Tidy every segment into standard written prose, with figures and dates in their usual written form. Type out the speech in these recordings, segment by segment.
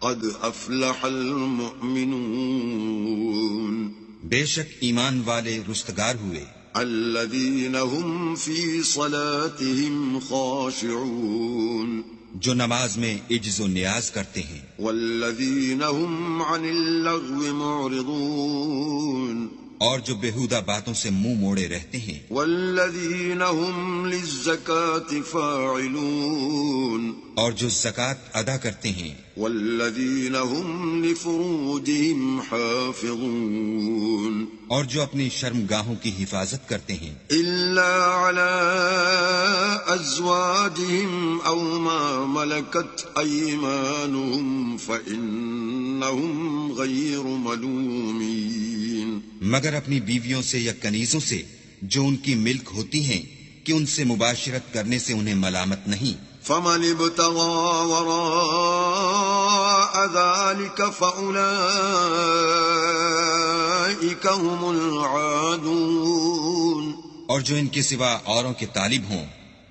قد افلح المؤمنون بے شک ایمان والے رستگار ہوئے، الذين هم في صلاتهم خاشعون جو نماز میں عجز و نیاز کرتے ہیں، والذين هم عن اللغو معرضون اور جو بےہودہ باتوں سے منہ موڑے رہتے ہیں، والذين هم للزكاة فاعلون اور جو زکوٰۃ ادا کرتے ہیں، والذين هم لفروجهم حافظون اور جو اپنی شرمگاہوں کی حفاظت کرتے ہیں، إلا على أزواجهم أو ما ملكت أيمانهم فإنهم غير ملومين مگر اپنی بیویوں سے یا کنیزوں سے جو ان کی ملک ہوتی ہیں کہ ان سے مباشرت کرنے سے انہیں ملامت نہیں۔ فمن ابتغى وراء ذلك فأولئك هم العادون اور جو ان کے سوا اوروں کے طالب ہوں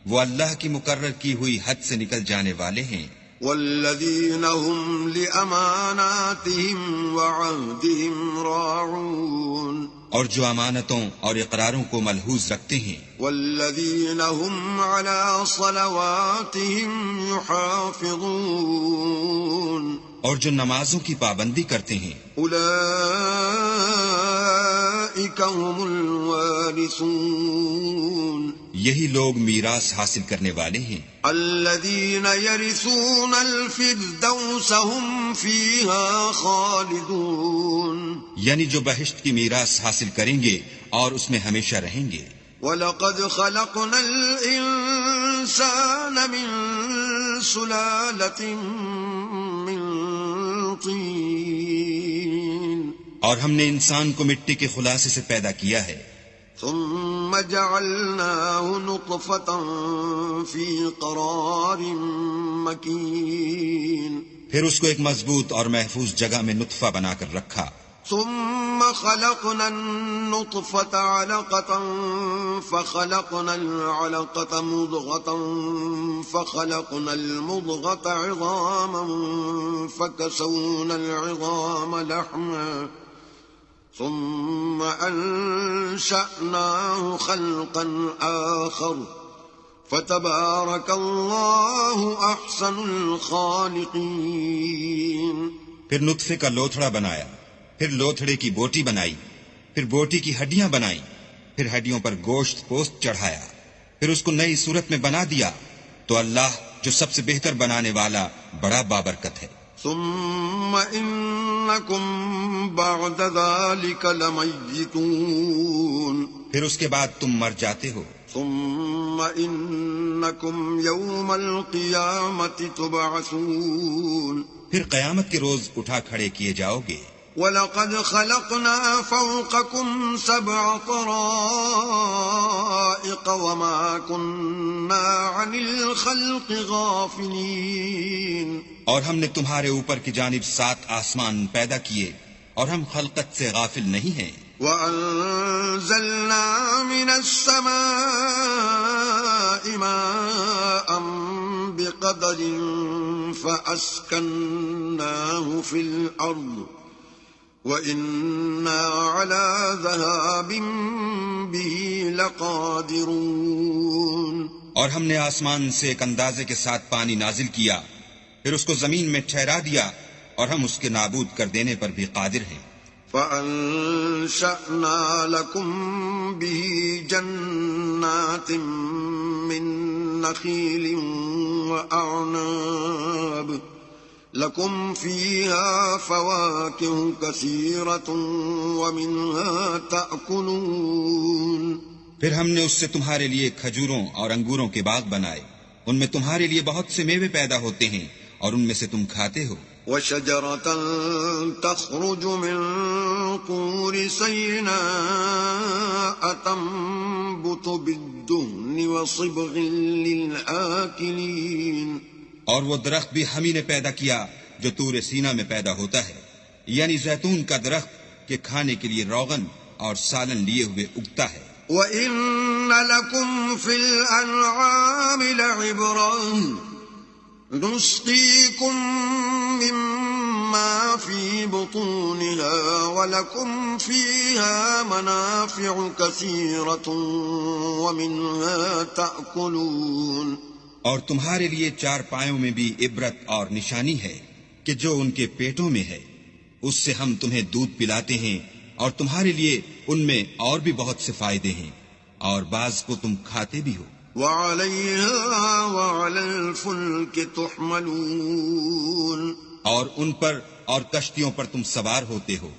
وہ اللہ کی مقرر کی ہوئی حد سے نکل جانے والے ہیں۔ والذين هم لأماناتهم وعهدهم راعون اور جو امانتوں اور اقراروں کو ملحوظ رکھتے ہیں، والذين هم على صلواتهم يحافظون اور جو نمازوں کی پابندی کرتے ہیں، أولئك هم الوارثون یہی لوگ میراث حاصل کرنے والے ہیں۔ الذين يرثون الفردوس هم فيها خالدون یعنی جو بہشت کی میراث حاصل کریں گے اور اس میں ہمیشہ رہیں گے۔ وَلَقَدْ خَلَقْنَا الْإِنسَانَ مِنْ سُلَالَةٍ مِّن طِينٍ اور ہم نے انسان کو مٹی کے خلاصے سے پیدا کیا ہے، ثم جعلناه نطفة في قرار مكين پھر اس کو ایک مضبوط اور محفوظ جگہ میں نطفہ بنا کر رکھا، ثم خلقنا النطفة علقة فخلقنا العلقة مضغة فخلقنا المضغة عظاما فكسونا العظام لحما ثم أنشأناه خلقا آخر فتبارك الله أحسن الخالقين پھر نطفے کا لوتھڑا بنایا، پھر لوتھڑے کی بوٹی بنائی، پھر بوٹی کی ہڈیاں بنائیں، پھر ہڈیوں پر گوشت پوست چڑھایا، پھر اس کو نئی صورت میں بنا دیا، تو اللہ جو سب سے بہتر بنانے والا بڑا بابرکت ہے۔ ثم إنكم بعد ذلك لميتون پھر اس کے بعد تم مر جاتے ہو، ثم إنكم يوم القيامة تبعثون پھر قیامت کے روز اٹھا کھڑے کیے جاؤ گے۔ وَلَقَدْ خَلَقْنَا فَوْقَكُمْ سَبْعَ طَرَائِقَ وَمَا كُنَّا عَنِ الْخَلْقِ غَافِلِينَ اور ہم نے تمہارے اوپر کی جانب 7 آسمان پیدا کیے اور ہم خلقت سے غافل نہیں ہیں۔ وَأَنزَلْنَا مِنَ السَّمَاءِ مَاءً بِقَدَرٍ فَأَسْكَنَّاهُ فِي الْأَرْضِ وَإِنَّا عَلَى ذَهَابٍ بِهِ لَقَادِرُونَ اور ہم نے آسمان سے ایک اندازے کے ساتھ پانی نازل کیا، پھر اس کو زمین میں ٹھہرا دیا اور ہم اس کے نابود کر دینے پر بھی قادر ہیں۔ فَأَنشَأْنَا لَكُم بِهِ جَنَّاتٍ مِّن نَّخِيلٍ وَأَعْنَابٍ لَكُمْ فِيهَا فَوَاكِهُ كَثِيرَةٌ وَمِنْهَا تَأْكُلُونَ پھر ہم نے اس سے تمہارے لیے کھجوروں اور انگوروں کے باغ بنائے، ان میں تمہارے لیے بہت سے میوے پیدا ہوتے ہیں اور ان میں سے تم کھاتے ہو۔ وَشَجَرَةً تَخْرُجُ مِن طُورِ سَيْنَاءَ تَنبُتُ بِالدُّهْنِ وَصِبْغٍ لِلْآكِلِينَ اور وہ درخت بھی ہم ہی نے پیدا کیا جو طور سینا میں پیدا ہوتا ہے، یعنی زیتون کا درخت کہ کھانے کے لیے روغن اور سالن لیے ہوئے اگتا ہے۔ وَإِنَّ لَكُمْ فِي الْأَنْعَامِ لَعِبْرَةً نُسْقِيكُم مِّمَّا وَلَكُمْ فِيهَا مَنَافِعُ كَثِيرَةٌ وَمِنْهَا تَأْكُلُونَ اور تمہارے لیے چارپایوں میں بھی عبرت اور نشانی ہے کہ جو ان کے پیٹوں میں ہے، اس سے ہم تمہیں دودھ پلاتے ہیں، اور تمہارے لیے ان میں اور بھی بہت سے فائدے ہیں، اور بعض کو تم کھاتے بھی ہو۔ وَعَلَيْهَا وَعَلَى الْفُلْكِ تُحْمَلُونَ اور ان پر اور کشتیوں پر تم سوار ہوتے ہو۔